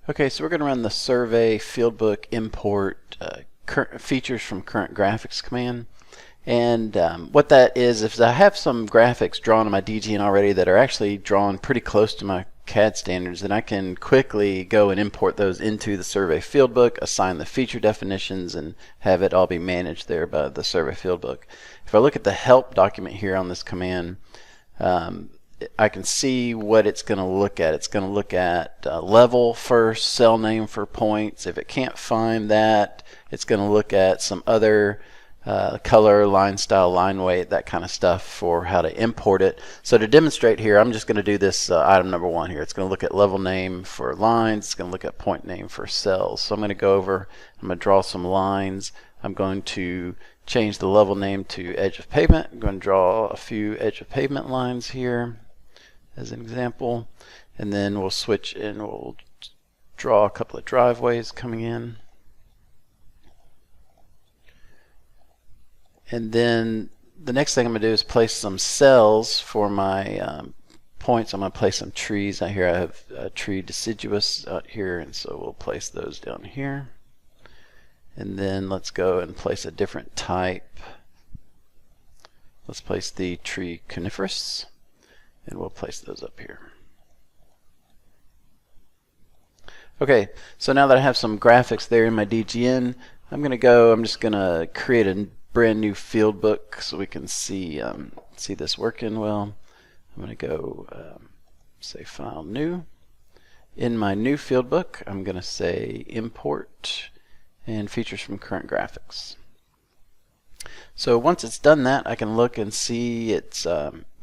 Okay, so we're going to run the survey fieldbook import current features from current graphics command. And what that is I have some graphics drawn in my DGN already that are actually drawn pretty close to my CAD standards, then I can quickly go and import those into the survey fieldbook, assign the feature definitions, and have it all be managed there by the survey fieldbook. If I look at the help document here on this command, I can see what it's going to look at. It's going to look at level first, cell name for points. If it can't find that, it's going to look at some other color, line style, line weight, that kind of stuff for how to import it. So to demonstrate here, I'm just going to do this item number 1 here. It's going to look at level name for lines. It's going to look at point name for cells. So I'm going to go over, I'm going to draw some lines. I'm going to change the level name to edge of pavement. I'm going to draw a few edge of pavement lines here as an example, and then we'll switch and we'll draw a couple of driveways coming in. And then the next thing I'm going to do is place some cells for my points. I'm going to place some trees out here. I have a tree deciduous out here, and so we'll place those down here. And then let's go and place a different type. Let's place the tree coniferous, and we'll place those up here. Okay, so now that I have some graphics there in my DGN, I'm just going to create a brand new field book so we can see this working well. I'm going to go say File, New. In my new field book, I'm going to say Import and Features from Current Graphics. So once it's done that, I can look and see it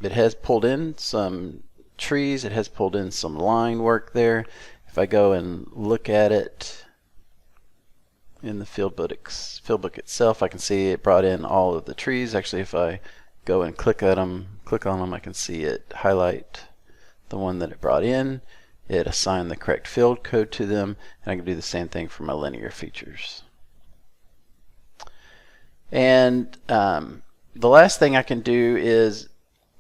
has pulled in some trees, it has pulled in some line work there. If I go and look at it in the field book itself, I can see it brought in all of the trees. Actually, if I go and click on them, I can see it highlight the one that it brought in. It assigned the correct field code to them, and I can do the same thing for my linear features. And the last thing I can do is,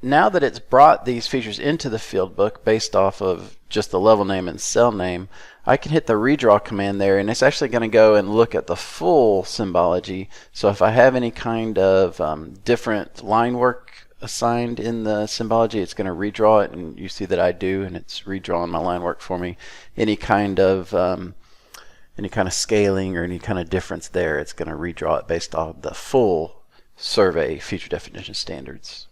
now that it's brought these features into the field book based off of just the level name and cell name, I can hit the redraw command there, and it's actually going to go and look at the full symbology. So if I have any kind of different line work assigned in the symbology, it's going to redraw it, and you see that I do, and it's redrawing my line work for me. Any kind of scaling or any kind of difference there, it's going to redraw it based off the full survey feature definition standards.